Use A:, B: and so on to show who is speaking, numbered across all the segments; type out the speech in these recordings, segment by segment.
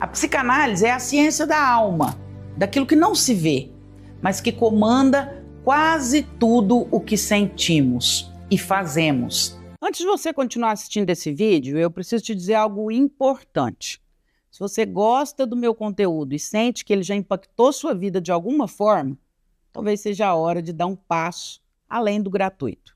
A: A psicanálise é a ciência da alma, daquilo que não se vê, mas que comanda quase tudo o que sentimos e fazemos. Antes de você continuar assistindo esse vídeo, eu preciso te dizer algo importante. Se você gosta do meu conteúdo e sente que ele já impactou sua vida de alguma forma, talvez seja a hora de dar um passo além do gratuito.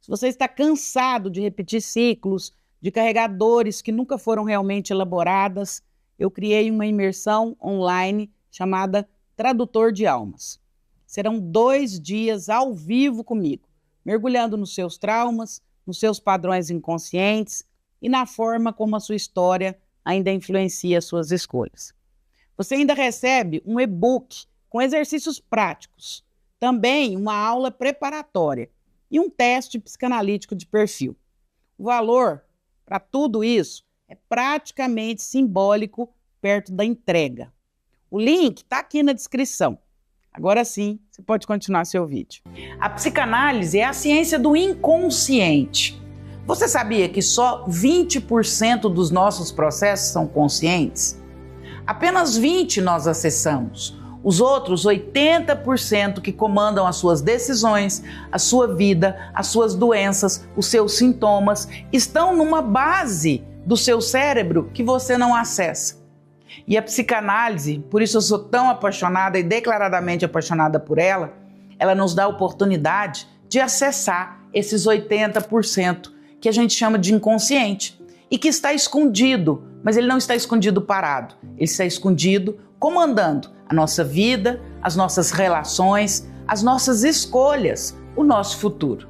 A: Se você está cansado de repetir ciclos, de carregar dores que nunca foram realmente elaboradas, eu criei uma imersão online chamada Tradutor de Almas. Serão 2 dias ao vivo comigo, mergulhando nos seus traumas, nos seus padrões inconscientes e na forma como a sua história ainda influencia as suas escolhas. Você ainda recebe um e-book com exercícios práticos, também uma aula preparatória e um teste psicanalítico de perfil. O valor para tudo isso é praticamente simbólico perto da entrega. O link está aqui na descrição. Agora sim, você pode continuar seu vídeo. A psicanálise é a ciência do inconsciente. Você sabia que só 20% dos nossos processos são conscientes? Apenas 20% nós acessamos. Os outros 80% que comandam as suas decisões, a sua vida, as suas doenças, os seus sintomas, estão numa base do seu cérebro que você não acessa. E a psicanálise, por isso eu sou tão apaixonada e declaradamente apaixonada por ela, ela nos dá a oportunidade de acessar esses 80% que a gente chama de inconsciente e que está escondido, mas ele não está escondido parado, ele está escondido comandando a nossa vida, as nossas relações, as nossas escolhas, o nosso futuro.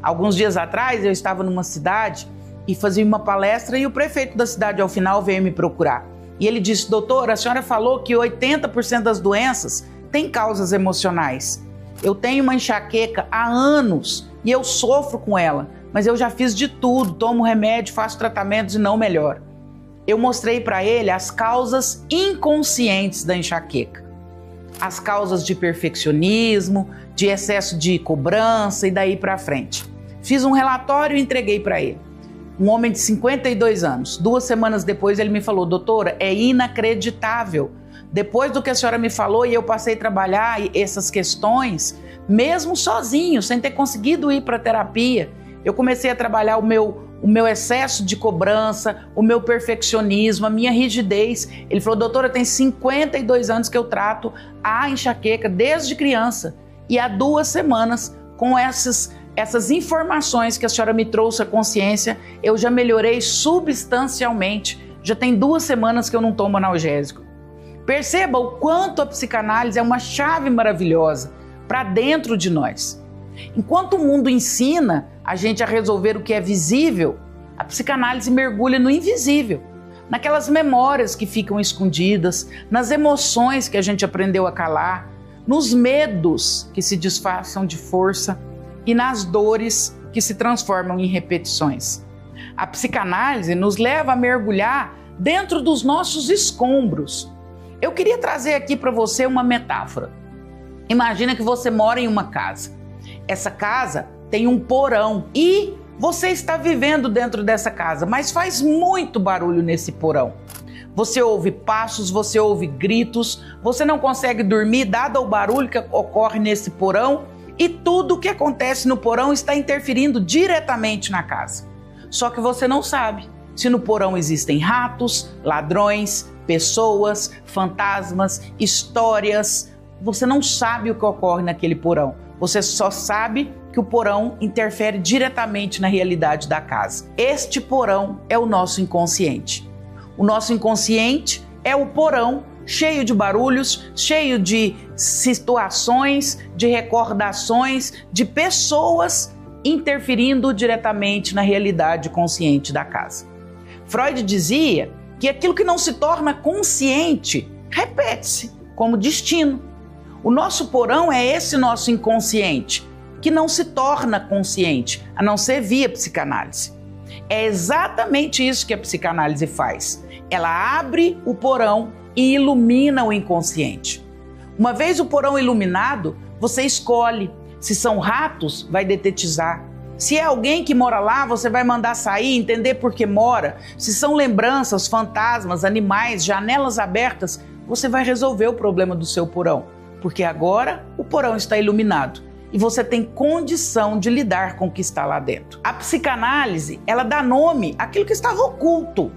A: Alguns dias atrás eu estava numa cidade e fazia uma palestra e o prefeito da cidade ao final veio me procurar. E ele disse: doutora, a senhora falou que 80% das doenças têm causas emocionais. Eu tenho uma enxaqueca há anos e eu sofro com ela, mas eu já fiz de tudo, tomo remédio, faço tratamentos e não melhoro. Eu mostrei para ele as causas inconscientes da enxaqueca. As causas de perfeccionismo, de excesso de cobrança e daí para frente. Fiz um relatório e entreguei para ele. Um homem de 52 anos. 2 semanas depois ele me falou: doutora, é inacreditável. Depois do que a senhora me falou e eu passei a trabalhar essas questões, mesmo sozinho, sem ter conseguido ir para terapia, eu comecei a trabalhar o meu excesso de cobrança, o meu perfeccionismo, a minha rigidez. Ele falou: doutora, tem 52 anos que eu trato a enxaqueca desde criança. E há 2 semanas, com essas informações que a senhora me trouxe à consciência, eu já melhorei substancialmente. Já tem 2 semanas que eu não tomo analgésico. Perceba o quanto a psicanálise é uma chave maravilhosa para dentro de nós. Enquanto o mundo ensina a gente a resolver o que é visível, a psicanálise mergulha no invisível, naquelas memórias que ficam escondidas, nas emoções que a gente aprendeu a calar, nos medos que se disfarçam de força e nas dores que se transformam em repetições. A psicanálise nos leva a mergulhar dentro dos nossos escombros. Eu queria trazer aqui para você uma metáfora. Imagina que você mora em uma casa. Essa casa tem um porão e você está vivendo dentro dessa casa, mas faz muito barulho nesse porão. Você ouve passos, você ouve gritos, você não consegue dormir dado o barulho que ocorre nesse porão e tudo o que acontece no porão está interferindo diretamente na casa. Só que você não sabe se no porão existem ratos, ladrões, pessoas, fantasmas, histórias. Você não sabe o que ocorre naquele porão. Você só sabe que o porão interfere diretamente na realidade da casa. Este porão é o nosso inconsciente. O nosso inconsciente é o porão cheio de barulhos, cheio de situações, de recordações, de pessoas interferindo diretamente na realidade consciente da casa. Freud dizia que aquilo que não se torna consciente repete-se como destino. O nosso porão é esse nosso inconsciente, que não se torna consciente, a não ser via psicanálise. É exatamente isso que a psicanálise faz. Ela abre o porão e ilumina o inconsciente. Uma vez o porão iluminado, você escolhe. Se são ratos, vai detetizar. Se é alguém que mora lá, você vai mandar sair, entender por que mora. Se são lembranças, fantasmas, animais, janelas abertas, você vai resolver o problema do seu porão. Porque agora o porão está iluminado e você tem condição de lidar com o que está lá dentro. A psicanálise, ela dá nome àquilo que estava oculto.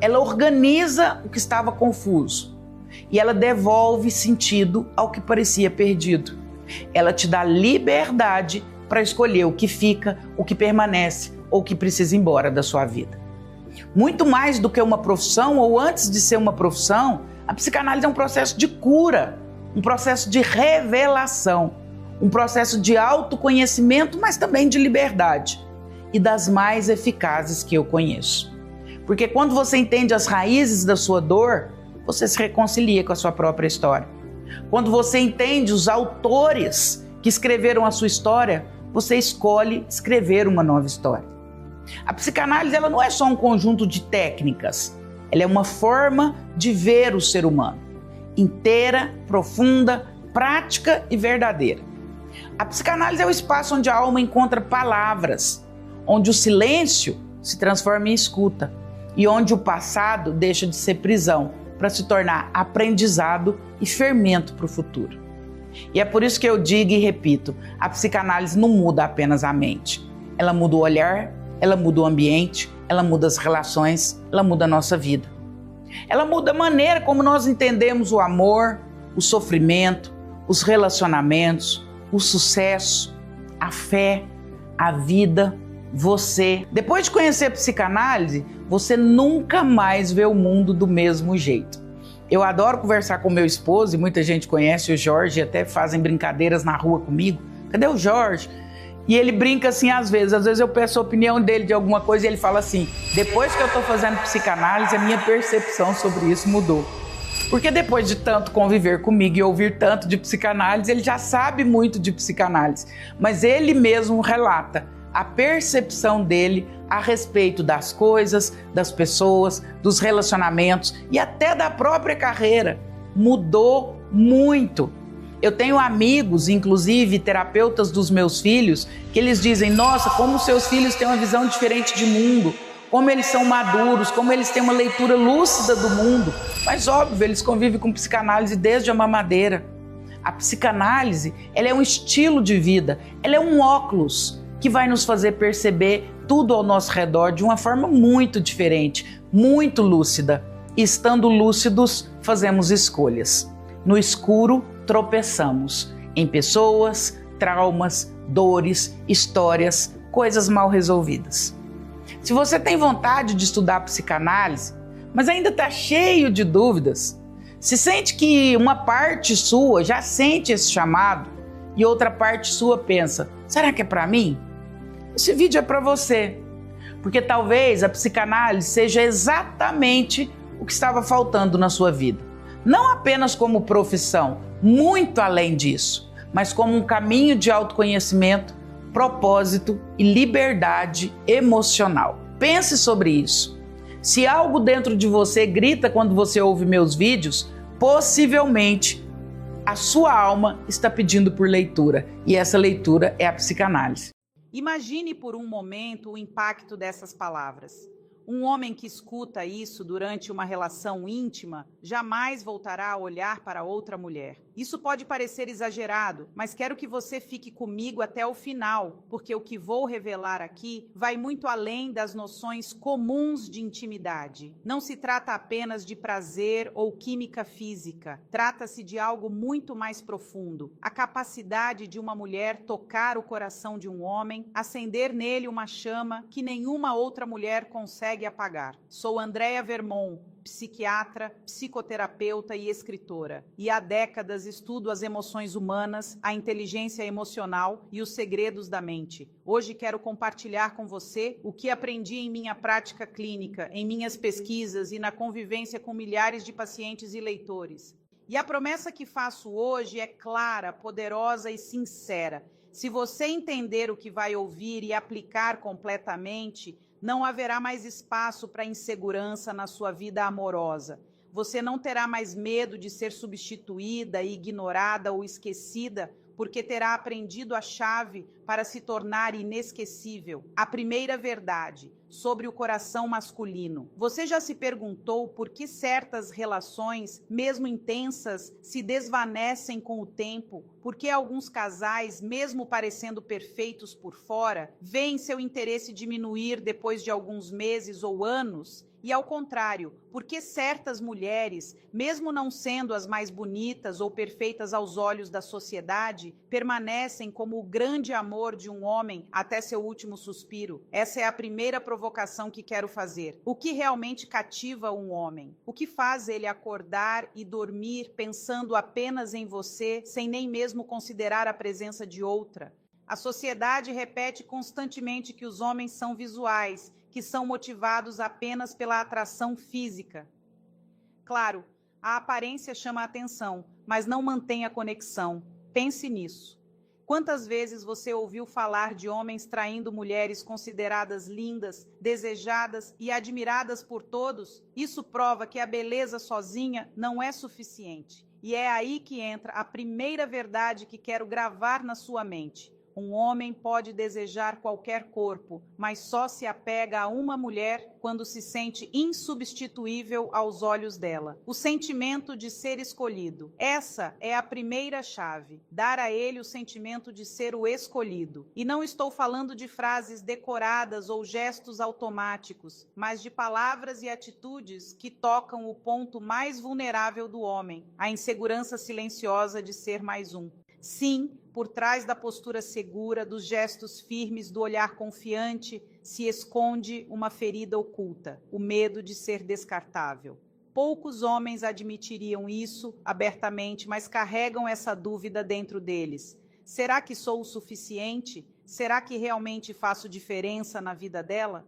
A: Ela organiza o que estava confuso e ela devolve sentido ao que parecia perdido. Ela te dá liberdade para escolher o que fica, o que permanece ou o que precisa ir embora da sua vida. Muito mais do que uma profissão ou antes de ser uma profissão, a psicanálise é um processo de cura, um processo de revelação, um processo de autoconhecimento, mas também de liberdade e das mais eficazes que eu conheço. Porque quando você entende as raízes da sua dor, você se reconcilia com a sua própria história. Quando você entende os autores que escreveram a sua história, você escolhe escrever uma nova história. A psicanálise, ela não é só um conjunto de técnicas, ela é uma forma de ver o ser humano, inteira, profunda, prática e verdadeira. A psicanálise é o espaço onde a alma encontra palavras, onde o silêncio se transforma em escuta e onde o passado deixa de ser prisão para se tornar aprendizado e fermento para o futuro. E é por isso que eu digo e repito, a psicanálise não muda apenas a mente. Ela muda o olhar, ela muda o ambiente, ela muda as relações, ela muda a nossa vida. Ela muda a maneira como nós entendemos o amor, o sofrimento, os relacionamentos, o sucesso, a fé, a vida, você. Depois de conhecer a psicanálise, você nunca mais vê o mundo do mesmo jeito. Eu adoro conversar com meu esposo, e muita gente conhece o Jorge, até fazem brincadeiras na rua comigo. Cadê o Jorge? E ele brinca assim às vezes eu peço a opinião dele de alguma coisa e ele fala assim, depois que eu estou fazendo psicanálise, a minha percepção sobre isso mudou. Porque depois de tanto conviver comigo e ouvir tanto de psicanálise, ele já sabe muito de psicanálise. Mas ele mesmo relata a percepção dele a respeito das coisas, das pessoas, dos relacionamentos e até da própria carreira. Mudou muito. Eu tenho amigos, inclusive terapeutas dos meus filhos, que eles dizem, nossa, como seus filhos têm uma visão diferente de mundo, como eles são maduros, como eles têm uma leitura lúcida do mundo. Mas óbvio, eles convivem com psicanálise desde a mamadeira. A psicanálise, ela é um estilo de vida, ela é um óculos que vai nos fazer perceber tudo ao nosso redor de uma forma muito diferente, muito lúcida. E estando lúcidos, fazemos escolhas. No escuro, tropeçamos em pessoas, traumas, dores, histórias, coisas mal resolvidas. Se você tem vontade de estudar psicanálise, mas ainda está cheio de dúvidas, se sente que uma parte sua já sente esse chamado e outra parte sua pensa, será que é para mim? Esse vídeo é para você, porque talvez a psicanálise seja exatamente o que estava faltando na sua vida. Não apenas como profissão, muito além disso, mas como um caminho de autoconhecimento, propósito e liberdade emocional. Pense sobre isso. Se algo dentro de você grita quando você ouve meus vídeos, possivelmente a sua alma está pedindo por leitura, e essa leitura é a psicanálise. Imagine por um momento o impacto dessas palavras. Um homem que escuta isso durante uma relação íntima jamais voltará a olhar para outra mulher. Isso pode parecer exagerado, mas quero que você fique comigo até o final, porque o que vou revelar aqui vai muito além das noções comuns de intimidade. Não se trata apenas de prazer ou química física. Trata-se de algo muito mais profundo. A capacidade de uma mulher tocar o coração de um homem, acender nele uma chama que nenhuma outra mulher consegue apagar. Sou Andréa Vermont, psiquiatra, psicoterapeuta e escritora, e há décadas estudo as emoções humanas, a inteligência emocional e os segredos da mente. Hoje quero compartilhar com você o que aprendi em minha prática clínica, em minhas pesquisas e na convivência com milhares de pacientes e leitores. E a promessa que faço hoje é clara, poderosa e sincera. Se você entender o que vai ouvir e aplicar completamente, não haverá mais espaço para insegurança na sua vida amorosa. Você não terá mais medo de ser substituída, ignorada ou esquecida porque terá aprendido a chave para se tornar inesquecível, a primeira verdade sobre o coração masculino. Você já se perguntou por que certas relações, mesmo intensas, se desvanecem com o tempo? Por que alguns casais, mesmo parecendo perfeitos por fora, veem seu interesse diminuir depois de alguns meses ou anos? E ao contrário, porque certas mulheres, mesmo não sendo as mais bonitas ou perfeitas aos olhos da sociedade, permanecem como o grande amor de um homem até seu último suspiro? Essa é a primeira provocação que quero fazer. O que realmente cativa um homem? O que faz ele acordar e dormir pensando apenas em você, sem nem mesmo considerar a presença de outra? A sociedade repete constantemente que os homens são visuais, que são motivados apenas pela atração física. Claro, a aparência chama a atenção, mas não mantém a conexão. Pense nisso. Quantas vezes você ouviu falar de homens traindo mulheres consideradas lindas, desejadas e admiradas por todos? Isso prova que a beleza sozinha não é suficiente. E é aí que entra a primeira verdade que quero gravar na sua mente. Um homem pode desejar qualquer corpo, mas só se apega a uma mulher quando se sente insubstituível aos olhos dela. O sentimento de ser escolhido. Essa é a primeira chave. Dar a ele o sentimento de ser o escolhido. E não estou falando de frases decoradas ou gestos automáticos, mas de palavras e atitudes que tocam o ponto mais vulnerável do homem, a insegurança silenciosa de ser mais um. Sim, por trás da postura segura, dos gestos firmes, do olhar confiante, se esconde uma ferida oculta, o medo de ser descartável. Poucos homens admitiriam isso abertamente, mas carregam essa dúvida dentro deles. Será que sou o suficiente? Será que realmente faço diferença na vida dela?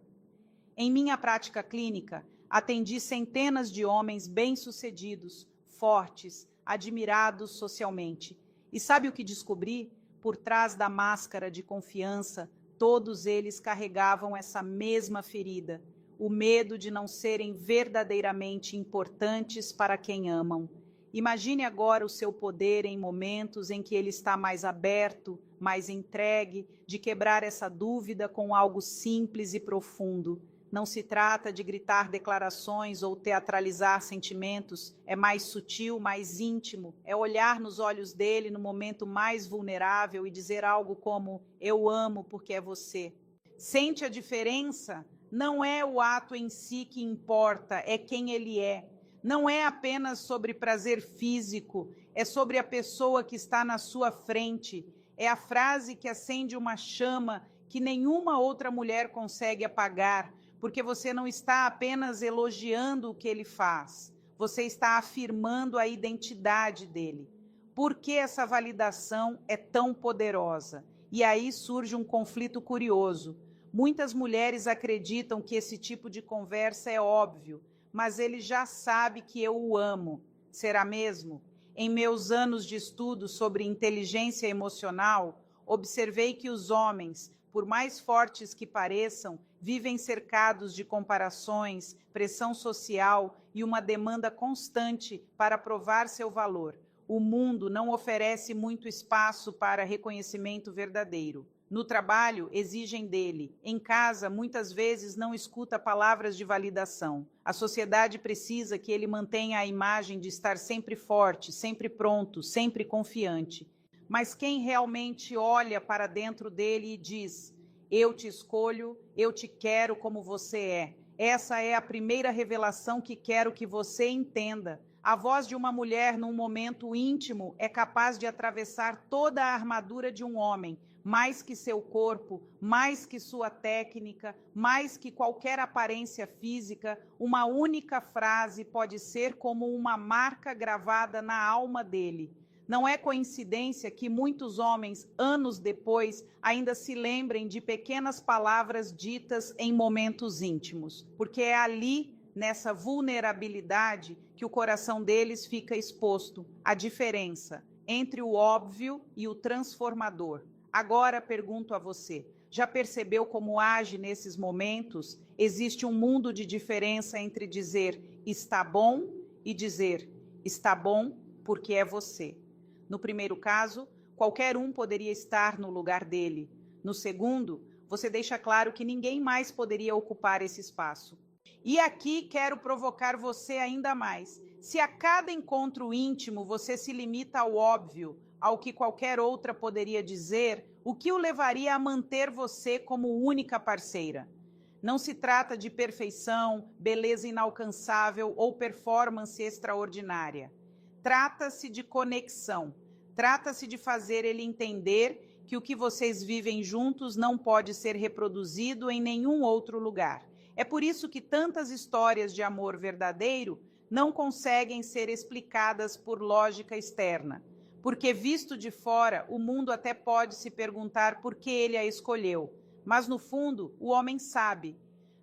A: Em minha prática clínica, atendi centenas de homens bem-sucedidos, fortes, admirados socialmente. E sabe o que descobri? Por trás da máscara de confiança, todos eles carregavam essa mesma ferida, o medo de não serem verdadeiramente importantes para quem amam. Imagine agora o seu poder em momentos em que ele está mais aberto, mais entregue, de quebrar essa dúvida com algo simples e profundo. Não se trata de gritar declarações ou teatralizar sentimentos, é mais sutil, mais íntimo, é olhar nos olhos dele no momento mais vulnerável e dizer algo como: eu amo porque é você. Sente a diferença? Não é o ato em si que importa, é quem ele é. Não é apenas sobre prazer físico, é sobre a pessoa que está na sua frente. É a frase que acende uma chama que nenhuma outra mulher consegue apagar, porque você não está apenas elogiando o que ele faz, você está afirmando a identidade dele. Por que essa validação é tão poderosa? E aí surge um conflito curioso. Muitas mulheres acreditam que esse tipo de conversa é óbvio, mas ele já sabe que eu o amo. Será mesmo? Em meus anos de estudo sobre inteligência emocional, observei que os homens, por mais fortes que pareçam, vivem cercados de comparações, pressão social e uma demanda constante para provar seu valor. O mundo não oferece muito espaço para reconhecimento verdadeiro. No trabalho, exigem dele. Em casa, muitas vezes não escuta palavras de validação. A sociedade precisa que ele mantenha a imagem de estar sempre forte, sempre pronto, sempre confiante. Mas quem realmente olha para dentro dele e diz: eu te escolho, eu te quero como você é. Essa é a primeira revelação que quero que você entenda. A voz de uma mulher num momento íntimo é capaz de atravessar toda a armadura de um homem, mais que seu corpo, mais que sua técnica, mais que qualquer aparência física. Uma única frase pode ser como uma marca gravada na alma dele. Não é coincidência que muitos homens, anos depois, ainda se lembrem de pequenas palavras ditas em momentos íntimos, porque é ali, nessa vulnerabilidade, que o coração deles fica exposto. A diferença entre o óbvio e o transformador. Agora pergunto a você, já percebeu como age nesses momentos? Existe um mundo de diferença entre dizer está bom e dizer está bom porque é você. No primeiro caso, qualquer um poderia estar no lugar dele. No segundo, você deixa claro que ninguém mais poderia ocupar esse espaço. E aqui quero provocar você ainda mais. Se a cada encontro íntimo você se limita ao óbvio, ao que qualquer outra poderia dizer, o que o levaria a manter você como única parceira? Não se trata de perfeição, beleza inalcançável ou performance extraordinária. Trata-se de conexão. Trata-se de fazer ele entender que o que vocês vivem juntos não pode ser reproduzido em nenhum outro lugar. É por isso que tantas histórias de amor verdadeiro não conseguem ser explicadas por lógica externa. Porque, visto de fora, o mundo até pode se perguntar por que ele a escolheu. Mas, no fundo, o homem sabe.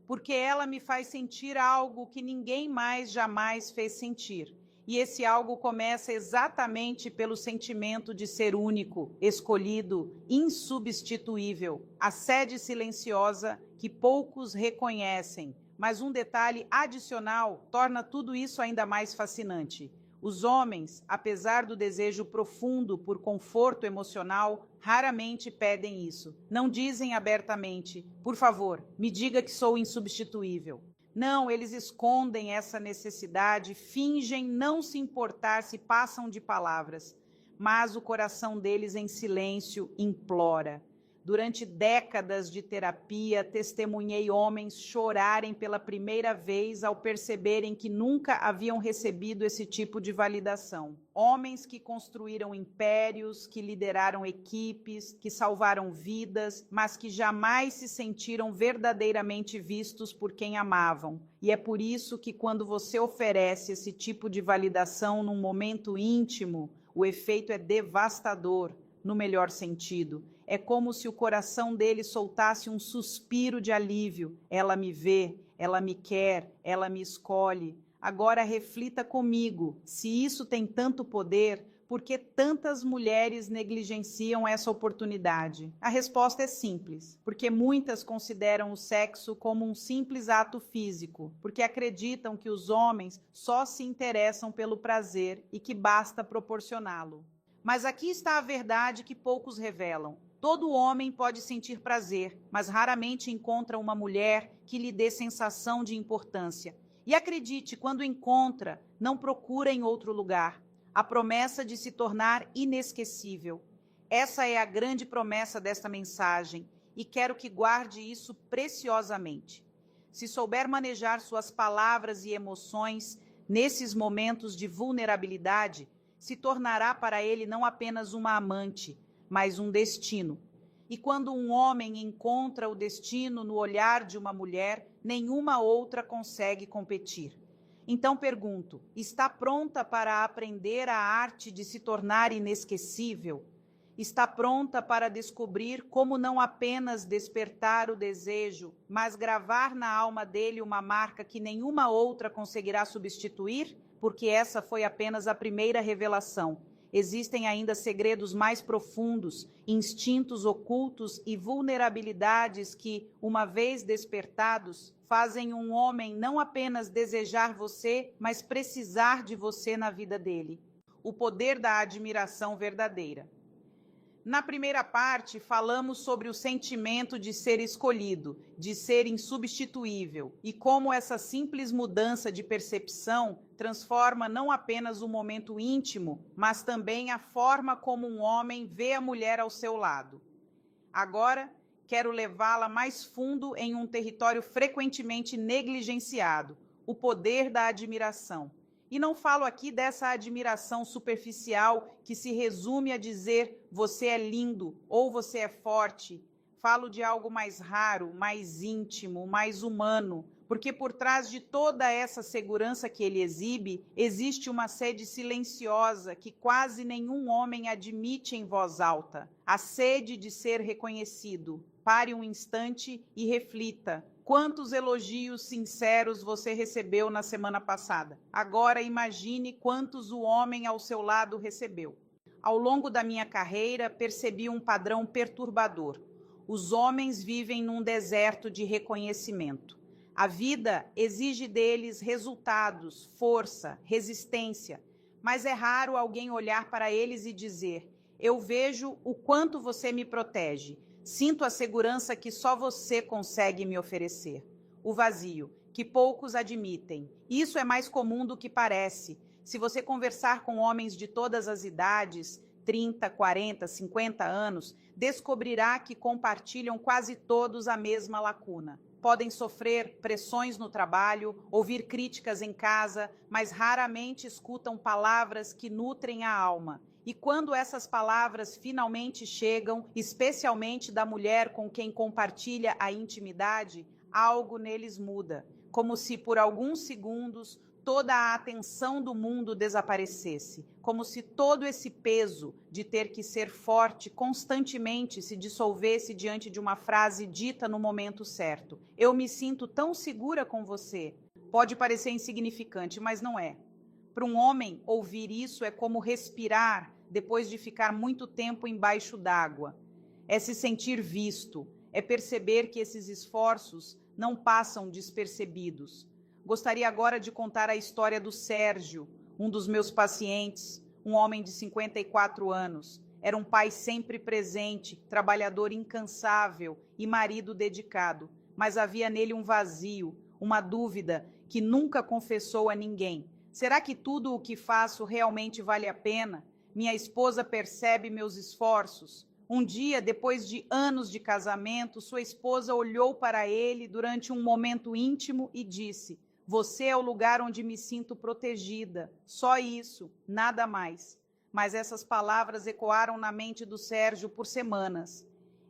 A: Porque ela me faz sentir algo que ninguém mais jamais fez sentir. E esse algo começa exatamente pelo sentimento de ser único, escolhido, insubstituível. A sede silenciosa que poucos reconhecem. Mas um detalhe adicional torna tudo isso ainda mais fascinante. Os homens, apesar do desejo profundo por conforto emocional, raramente pedem isso. Não dizem abertamente, por favor, me diga que sou insubstituível. Não, eles escondem essa necessidade, fingem não se importar se passam de palavras. Mas o coração deles em silêncio implora. Durante décadas de terapia, testemunhei homens chorarem pela primeira vez ao perceberem que nunca haviam recebido esse tipo de validação. Homens que construíram impérios, que lideraram equipes, que salvaram vidas, mas que jamais se sentiram verdadeiramente vistos por quem amavam. E é por isso que quando você oferece esse tipo de validação num momento íntimo, o efeito é devastador. No melhor sentido. É como se o coração dele soltasse um suspiro de alívio. Ela me vê, ela me quer, ela me escolhe. Agora reflita comigo, se isso tem tanto poder, por que tantas mulheres negligenciam essa oportunidade? A resposta é simples, porque muitas consideram o sexo como um simples ato físico, porque acreditam que os homens só se interessam pelo prazer e que basta proporcioná-lo. Mas aqui está a verdade que poucos revelam. Todo homem pode sentir prazer, mas raramente encontra uma mulher que lhe dê sensação de importância. E acredite, quando encontra, não procura em outro lugar. A promessa de se tornar inesquecível. Essa é a grande promessa desta mensagem, e quero que guarde isso preciosamente. Se souber manejar suas palavras e emoções nesses momentos de vulnerabilidade, se tornará para ele não apenas uma amante, mas um destino. E quando um homem encontra o destino no olhar de uma mulher, nenhuma outra consegue competir. Então pergunto, está pronta para aprender a arte de se tornar inesquecível? Está pronta para descobrir como não apenas despertar o desejo, mas gravar na alma dele uma marca que nenhuma outra conseguirá substituir? Porque essa foi apenas a primeira revelação. Existem ainda segredos mais profundos, instintos ocultos e vulnerabilidades que, uma vez despertados, fazem um homem não apenas desejar você, mas precisar de você na vida dele. O poder da admiração verdadeira. Na primeira parte, falamos sobre o sentimento de ser escolhido, de ser insubstituível, e como essa simples mudança de percepção transforma não apenas o momento íntimo, mas também a forma como um homem vê a mulher ao seu lado. Agora, quero levá-la mais fundo em um território frequentemente negligenciado, o poder da admiração. E não falo aqui dessa admiração superficial que se resume a dizer você é lindo ou você é forte. Falo de algo mais raro, mais íntimo, mais humano, porque por trás de toda essa segurança que ele exibe, existe uma sede silenciosa que quase nenhum homem admite em voz alta. A sede de ser reconhecido. Pare um instante e reflita. Quantos elogios sinceros você recebeu na semana passada? Agora imagine quantos o homem ao seu lado recebeu. Ao longo da minha carreira, percebi um padrão perturbador. Os homens vivem num deserto de reconhecimento. A vida exige deles resultados, força, resistência, mas é raro alguém olhar para eles e dizer: Eu vejo o quanto você me protege. Sinto a segurança que só você consegue me oferecer. O vazio, que poucos admitem. Isso é mais comum do que parece. Se você conversar com homens de todas as idades, 30, 40, 50 anos, descobrirá que compartilham quase todos a mesma lacuna. Podem sofrer pressões no trabalho, ouvir críticas em casa, mas raramente escutam palavras que nutrem a alma. E quando essas palavras finalmente chegam, especialmente da mulher com quem compartilha a intimidade, algo neles muda, como se por alguns segundos toda a atenção do mundo desaparecesse, como se todo esse peso de ter que ser forte constantemente se dissolvesse diante de uma frase dita no momento certo. Eu me sinto tão segura com você. Pode parecer insignificante, mas não é. Para um homem, ouvir isso é como respirar depois de ficar muito tempo embaixo d'água. É se sentir visto, é perceber que esses esforços não passam despercebidos. Gostaria agora de contar a história do Sérgio, um dos meus pacientes, um homem de 54 anos. Era um pai sempre presente, trabalhador incansável e marido dedicado, mas havia nele um vazio, uma dúvida que nunca confessou a ninguém. Será que tudo o que faço realmente vale a pena? Minha esposa percebe meus esforços. Um dia, depois de anos de casamento, sua esposa olhou para ele durante um momento íntimo e disse: "Você é o lugar onde me sinto protegida. Só isso, nada mais." Mas essas palavras ecoaram na mente do Sérgio por semanas.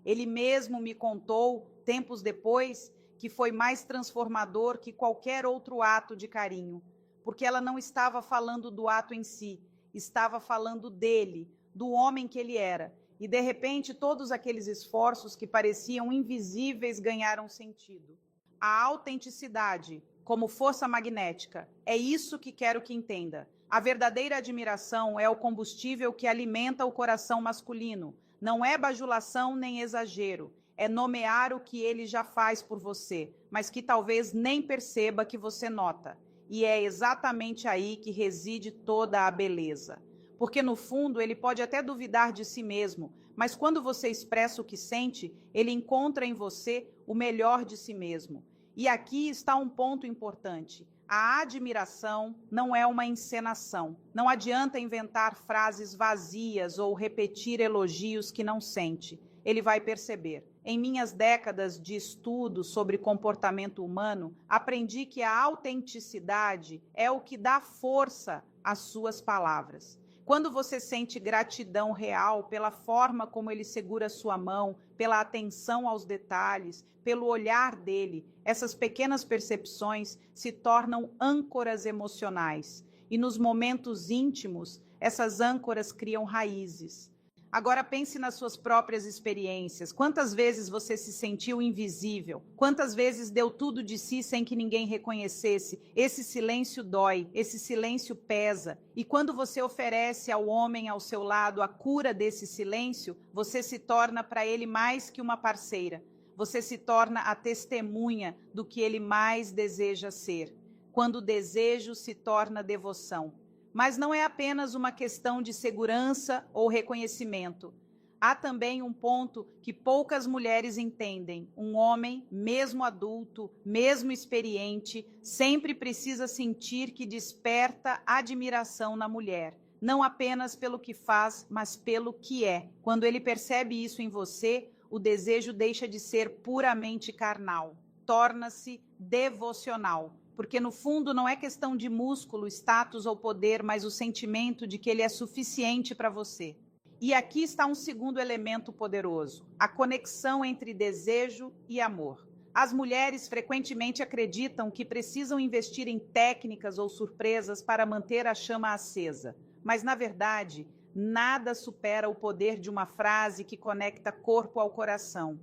A: Ele mesmo me contou, tempos depois, que foi mais transformador que qualquer outro ato de carinho, porque ela não estava falando do ato em si, estava falando dele, do homem que ele era. E, de repente, todos aqueles esforços que pareciam invisíveis ganharam sentido. A autenticidade, como força magnética, é isso que quero que entenda. A verdadeira admiração é o combustível que alimenta o coração masculino. Não é bajulação nem exagero. É nomear o que ele já faz por você, mas que talvez nem perceba que você nota. E é exatamente aí que reside toda a beleza. Porque, no fundo, ele pode até duvidar de si mesmo, mas quando você expressa o que sente, ele encontra em você o melhor de si mesmo. E aqui está um ponto importante. A admiração não é uma encenação. Não adianta inventar frases vazias ou repetir elogios que não sente. Ele vai perceber. Em minhas décadas de estudo sobre comportamento humano, aprendi que a autenticidade é o que dá força às suas palavras. Quando você sente gratidão real pela forma como ele segura sua mão, pela atenção aos detalhes, pelo olhar dele, essas pequenas percepções se tornam âncoras emocionais. E nos momentos íntimos, essas âncoras criam raízes. Agora pense nas suas próprias experiências. Quantas vezes você se sentiu invisível? Quantas vezes deu tudo de si sem que ninguém reconhecesse? Esse silêncio dói, esse silêncio pesa. E quando você oferece ao homem ao seu lado a cura desse silêncio, você se torna para ele mais que uma parceira. Você se torna a testemunha do que ele mais deseja ser. Quando o desejo se torna devoção. Mas não é apenas uma questão de segurança ou reconhecimento. Há também um ponto que poucas mulheres entendem. Um homem, mesmo adulto, mesmo experiente, sempre precisa sentir que desperta admiração na mulher. Não apenas pelo que faz, mas pelo que é. Quando ele percebe isso em você, o desejo deixa de ser puramente carnal. Torna-se devocional. Porque no fundo não é questão de músculo, status ou poder, mas o sentimento de que ele é suficiente para você. E aqui está um segundo elemento poderoso, a conexão entre desejo e amor. As mulheres frequentemente acreditam que precisam investir em técnicas ou surpresas para manter a chama acesa. Mas, na verdade, nada supera o poder de uma frase que conecta corpo ao coração.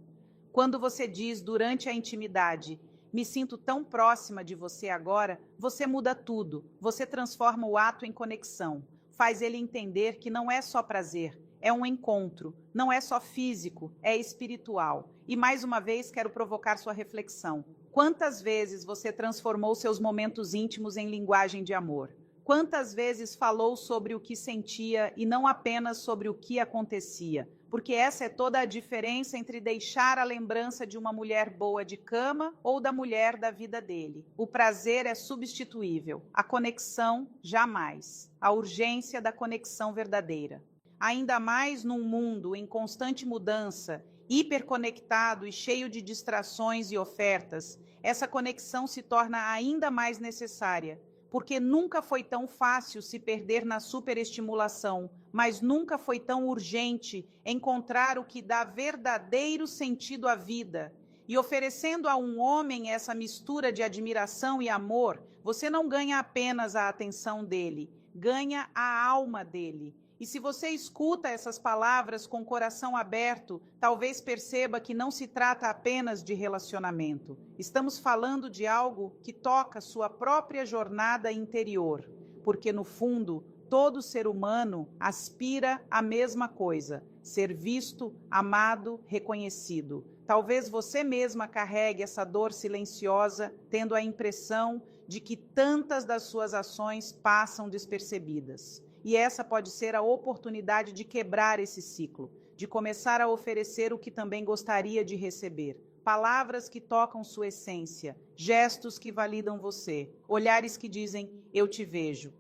A: Quando você diz durante a intimidade: "Me sinto tão próxima de você agora", você muda tudo. Você transforma o ato em conexão. Faz ele entender que não é só prazer, é um encontro. Não é só físico, é espiritual. E mais uma vez quero provocar sua reflexão. Quantas vezes você transformou seus momentos íntimos em linguagem de amor? Quantas vezes falou sobre o que sentia e não apenas sobre o que acontecia? Porque essa é toda a diferença entre deixar a lembrança de uma mulher boa de cama ou da mulher da vida dele. O prazer é substituível, a conexão jamais. A urgência da conexão verdadeira. Ainda mais num mundo em constante mudança, hiperconectado e cheio de distrações e ofertas, essa conexão se torna ainda mais necessária. Porque nunca foi tão fácil se perder na superestimulação, mas nunca foi tão urgente encontrar o que dá verdadeiro sentido à vida. E oferecendo a um homem essa mistura de admiração e amor, você não ganha apenas a atenção dele, ganha a alma dele. E se você escuta essas palavras com o coração aberto, talvez perceba que não se trata apenas de relacionamento. Estamos falando de algo que toca sua própria jornada interior, porque no fundo, todo ser humano aspira à mesma coisa: ser visto, amado, reconhecido. Talvez você mesma carregue essa dor silenciosa, tendo a impressão de que tantas das suas ações passam despercebidas. E essa pode ser a oportunidade de quebrar esse ciclo, de começar a oferecer o que também gostaria de receber. Palavras que tocam sua essência, gestos que validam você, olhares que dizem, eu te vejo.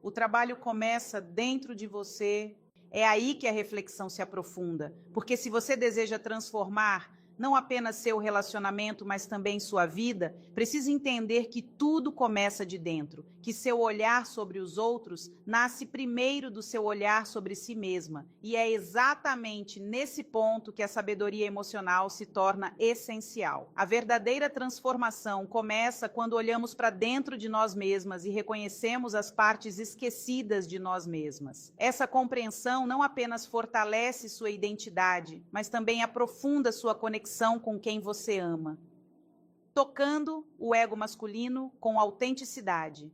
A: O trabalho começa dentro de você, é aí que a reflexão se aprofunda, porque se você deseja transformar não apenas seu relacionamento, mas também sua vida, precisa entender que tudo começa de dentro, que seu olhar sobre os outros nasce primeiro do seu olhar sobre si mesma. E é exatamente nesse ponto que a sabedoria emocional se torna essencial. A verdadeira transformação começa quando olhamos para dentro de nós mesmas e reconhecemos as partes esquecidas de nós mesmas. Essa compreensão não apenas fortalece sua identidade, mas também aprofunda sua conexão com quem você ama, tocando o ego masculino com autenticidade.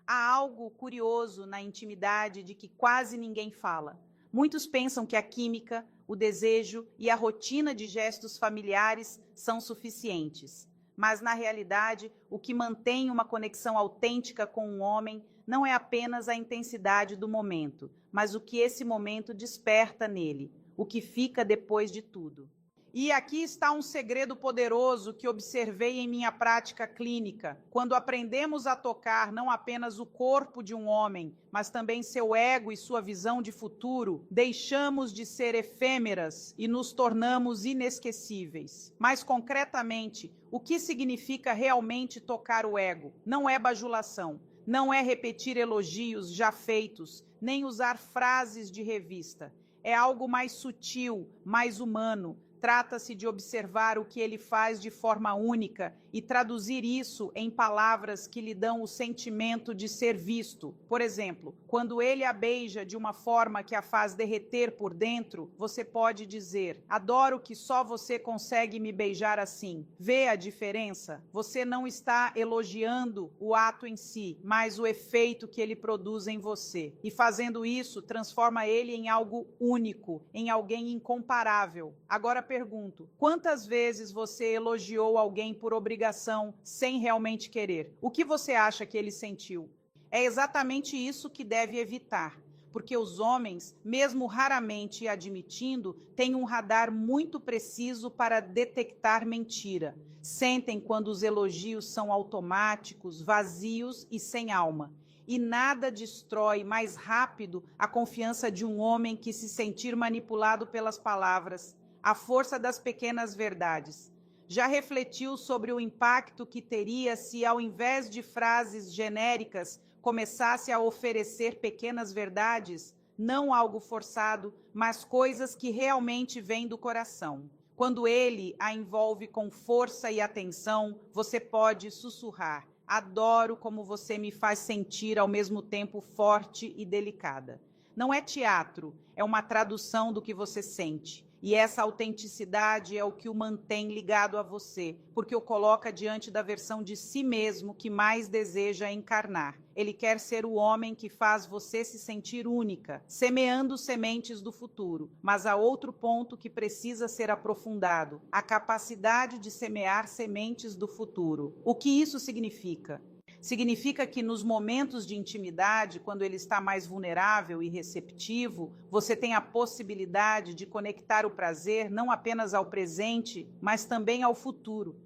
A: Há algo curioso na intimidade de que quase ninguém fala. Muitos pensam que a química, o desejo e a rotina de gestos familiares são suficientes. Mas, na realidade, o que mantém uma conexão autêntica com um homem não é apenas a intensidade do momento, mas o que esse momento desperta nele, o que fica depois de tudo. E aqui está um segredo poderoso que observei em minha prática clínica. Quando aprendemos a tocar não apenas o corpo de um homem, mas também seu ego e sua visão de futuro, deixamos de ser efêmeras e nos tornamos inesquecíveis. Mais concretamente, o que significa realmente tocar o ego? Não é bajulação, não é repetir elogios já feitos, nem usar frases de revista. É algo mais sutil, mais humano. Trata-se de observar o que ele faz de forma única e traduzir isso em palavras que lhe dão o sentimento de ser visto. Por exemplo, quando ele a beija de uma forma que a faz derreter por dentro, você pode dizer: adoro que só você consegue me beijar assim. Vê a diferença? Você não está elogiando o ato em si, mas o efeito que ele produz em você. E fazendo isso, transforma ele em algo único, em alguém incomparável. Agora pergunto, quantas vezes você elogiou alguém por obrigação, sem realmente querer? O que você acha que ele sentiu? É exatamente isso que deve evitar, porque os homens, mesmo raramente admitindo, têm um radar muito preciso para detectar mentira. Sentem quando os elogios são automáticos, vazios e sem alma. E nada destrói mais rápido a confiança de um homem que se sentir manipulado pelas palavras. A força das pequenas verdades. Já refletiu sobre o impacto que teria se, ao invés de frases genéricas, começasse a oferecer pequenas verdades? Não algo forçado, mas coisas que realmente vêm do coração. Quando ele a envolve com força e atenção, você pode sussurrar: adoro como você me faz sentir ao mesmo tempo forte e delicada. Não é teatro, é uma tradução do que você sente. E essa autenticidade é o que o mantém ligado a você, porque o coloca diante da versão de si mesmo que mais deseja encarnar. Ele quer ser o homem que faz você se sentir única, semeando sementes do futuro. Mas há outro ponto que precisa ser aprofundado: a capacidade de semear sementes do futuro. O que isso significa? Significa que nos momentos de intimidade, quando ele está mais vulnerável e receptivo, você tem a possibilidade de conectar o prazer não apenas ao presente, mas também ao futuro.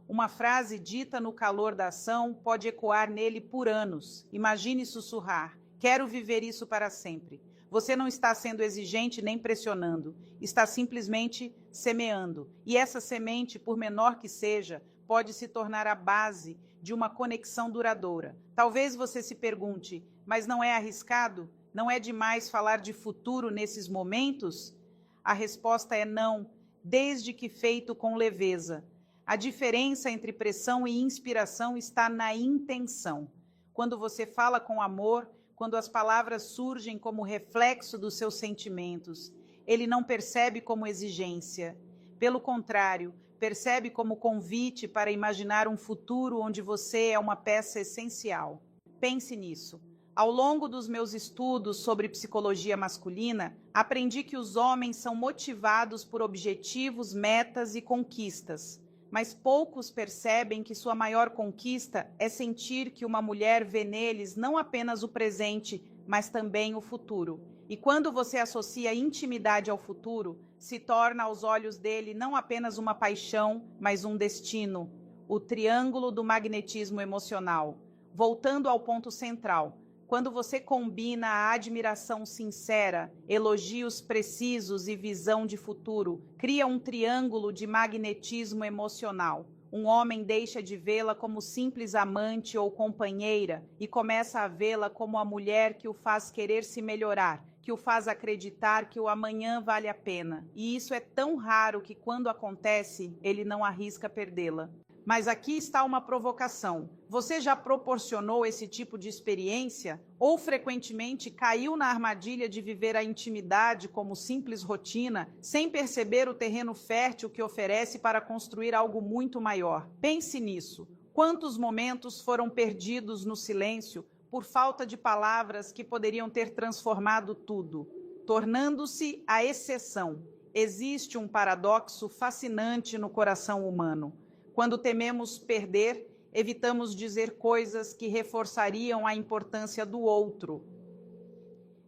A: Uma frase dita no calor da ação pode ecoar nele por anos. Imagine sussurrar: quero viver isso para sempre. Você não está sendo exigente nem pressionando, está simplesmente semeando. E essa semente, por menor que seja, pode se tornar a base de uma conexão duradoura. Talvez você se pergunte, mas não é arriscado? Não é demais falar de futuro nesses momentos? A resposta é não, desde que feito com leveza. A diferença entre pressão e inspiração está na intenção. Quando você fala com amor, quando as palavras surgem como reflexo dos seus sentimentos, ele não percebe como exigência. Pelo contrário, percebe como convite para imaginar um futuro onde você é uma peça essencial. Pense nisso. Ao longo dos meus estudos sobre psicologia masculina, aprendi que os homens são motivados por objetivos, metas e conquistas. Mas poucos percebem que sua maior conquista é sentir que uma mulher vê neles não apenas o presente, mas também o futuro. E quando você associa intimidade ao futuro, se torna aos olhos dele não apenas uma paixão, mas um destino. O triângulo do magnetismo emocional. Voltando ao ponto central. Quando você combina a admiração sincera, elogios precisos e visão de futuro, cria um triângulo de magnetismo emocional. Um homem deixa de vê-la como simples amante ou companheira e começa a vê-la como a mulher que o faz querer se melhorar, que o faz acreditar que o amanhã vale a pena. E isso é tão raro que, quando acontece, ele não arrisca perdê-la. Mas aqui está uma provocação. Você já proporcionou esse tipo de experiência? Ou frequentemente caiu na armadilha de viver a intimidade como simples rotina, sem perceber o terreno fértil que oferece para construir algo muito maior? Pense nisso. Quantos momentos foram perdidos no silêncio por falta de palavras que poderiam ter transformado tudo, tornando-se a exceção? Existe um paradoxo fascinante no coração humano. Quando tememos perder, evitamos dizer coisas que reforçariam a importância do outro.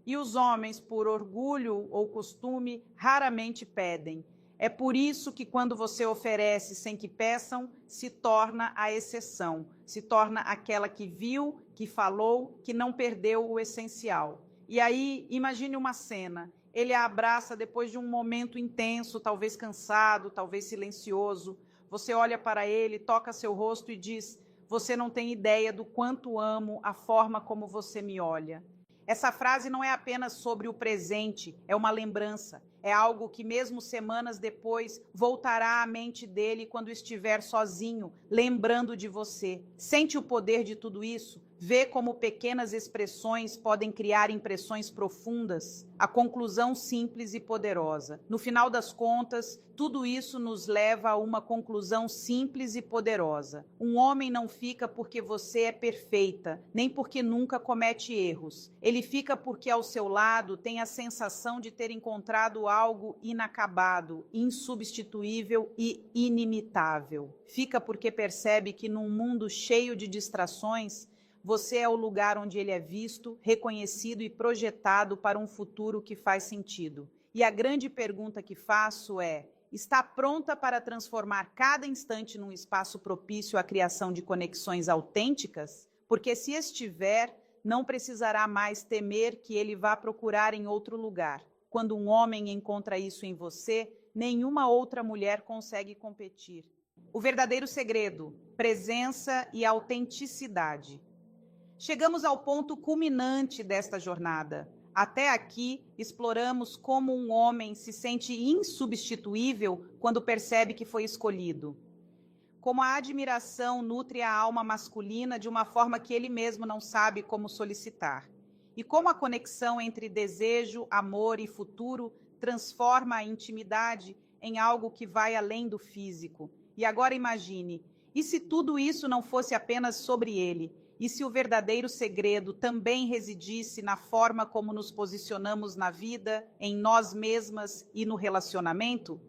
A: E os homens, por orgulho ou costume, raramente pedem. É por isso que quando você oferece sem que peçam, se torna a exceção, se torna aquela que viu, que falou, que não perdeu o essencial. E aí, imagine uma cena. Ele a abraça depois de um momento intenso, talvez cansado, talvez silencioso. Você olha para ele, toca seu rosto e diz: você não tem ideia do quanto amo a forma como você me olha. Essa frase não é apenas sobre o presente, é uma lembrança. É algo que mesmo semanas depois voltará à mente dele quando estiver sozinho, lembrando de você. Sente o poder de tudo isso? Vê como pequenas expressões podem criar impressões profundas? A conclusão simples e poderosa. No final das contas, tudo isso nos leva a uma conclusão simples e poderosa. Um homem não fica porque você é perfeita, nem porque nunca comete erros. Ele fica porque ao seu lado tem a sensação de ter encontrado algo inacabado, insubstituível e inimitável. Fica porque percebe que num mundo cheio de distrações, você é o lugar onde ele é visto, reconhecido e projetado para um futuro que faz sentido. E a grande pergunta que faço é: está pronta para transformar cada instante num espaço propício à criação de conexões autênticas? Porque se estiver, não precisará mais temer que ele vá procurar em outro lugar. Quando um homem encontra isso em você, nenhuma outra mulher consegue competir. O verdadeiro segredo: presença e autenticidade. Chegamos ao ponto culminante desta jornada. Até aqui, exploramos como um homem se sente insubstituível quando percebe que foi escolhido. Como a admiração nutre a alma masculina de uma forma que ele mesmo não sabe como solicitar. E como a conexão entre desejo, amor e futuro transforma a intimidade em algo que vai além do físico. E agora imagine, e se tudo isso não fosse apenas sobre ele? E se o verdadeiro segredo também residisse na forma como nos posicionamos na vida, em nós mesmas e no relacionamento?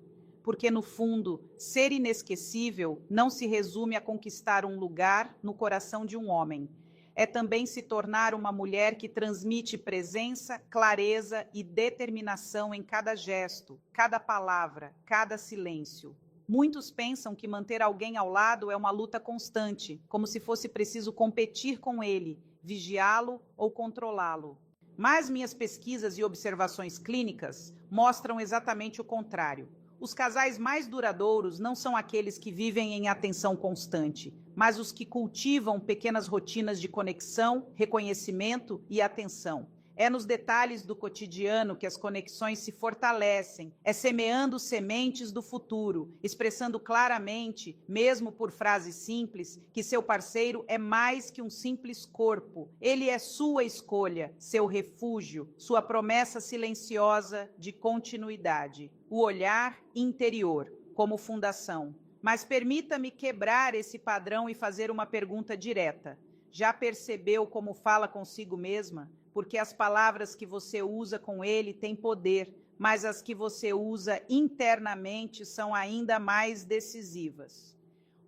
A: porque no fundo, ser inesquecível não se resume a conquistar um lugar no coração de um homem. É também se tornar uma mulher que transmite presença, clareza e determinação em cada gesto, cada palavra, cada silêncio. Muitos pensam que manter alguém ao lado é uma luta constante, como se fosse preciso competir com ele, vigiá-lo ou controlá-lo. Mas minhas pesquisas e observações clínicas mostram exatamente o contrário. Os casais mais duradouros não são aqueles que vivem em atenção constante, mas os que cultivam pequenas rotinas de conexão, reconhecimento e atenção. É nos detalhes do cotidiano que as conexões se fortalecem, é semeando sementes do futuro, expressando claramente, mesmo por frases simples, que seu parceiro é mais que um simples corpo. Ele é sua escolha, seu refúgio, sua promessa silenciosa de continuidade. O olhar interior, como fundação. Mas permita-me quebrar esse padrão e fazer uma pergunta direta. Já percebeu como fala consigo mesma? Porque as palavras que você usa com ele têm poder, mas as que você usa internamente são ainda mais decisivas.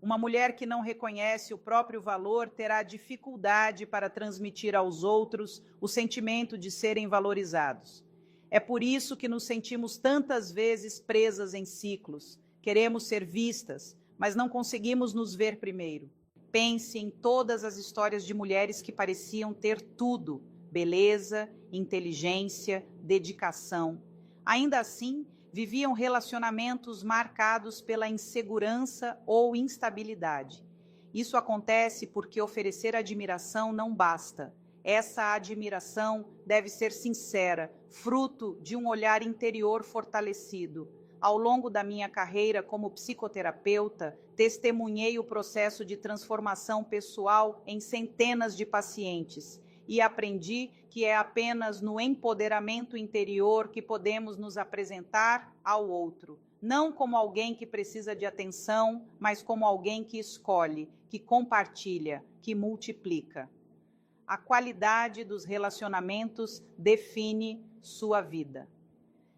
A: Uma mulher que não reconhece o próprio valor terá dificuldade para transmitir aos outros o sentimento de serem valorizados. É por isso que nos sentimos tantas vezes presas em ciclos. Queremos ser vistas, mas não conseguimos nos ver primeiro. Pense em todas as histórias de mulheres que pareciam ter tudo: beleza, inteligência, dedicação. Ainda assim, viviam relacionamentos marcados pela insegurança ou instabilidade. Isso acontece porque oferecer admiração não basta. Essa admiração deve ser sincera, fruto de um olhar interior fortalecido. Ao longo da minha carreira como psicoterapeuta, testemunhei o processo de transformação pessoal em centenas de pacientes e aprendi que é apenas no empoderamento interior que podemos nos apresentar ao outro, não como alguém que precisa de atenção, mas como alguém que escolhe, que compartilha, que multiplica. A qualidade dos relacionamentos define sua vida.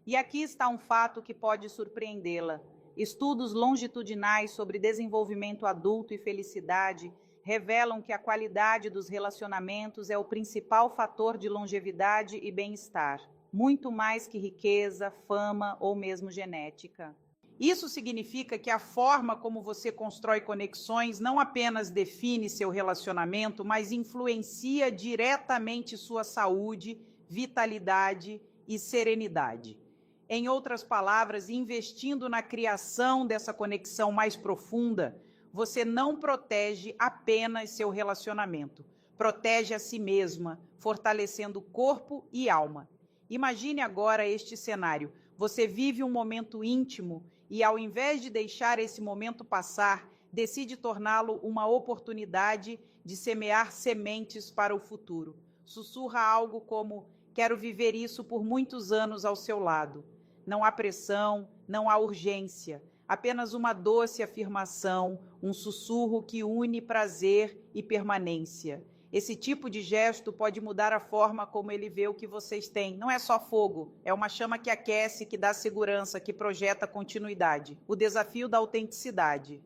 A: E aqui está um fato que pode surpreendê-la. Estudos longitudinais sobre desenvolvimento adulto e felicidade revelam que a qualidade dos relacionamentos é o principal fator de longevidade e bem-estar, muito mais que riqueza, fama ou mesmo genética. Isso significa que a forma como você constrói conexões não apenas define seu relacionamento, mas influencia diretamente sua saúde, vitalidade e serenidade. Em outras palavras, investindo na criação dessa conexão mais profunda, você não protege apenas seu relacionamento, protege a si mesma, fortalecendo corpo e alma. Imagine agora este cenário. Você vive um momento íntimo e, ao invés de deixar esse momento passar, decide torná-lo uma oportunidade de semear sementes para o futuro. Sussurra algo como: quero viver isso por muitos anos ao seu lado. Não há pressão, não há urgência, apenas uma doce afirmação, um sussurro que une prazer e permanência. Esse tipo de gesto pode mudar a forma como ele vê o que vocês têm. Não é só fogo, é uma chama que aquece, que dá segurança, que projeta continuidade. O desafio da autenticidade.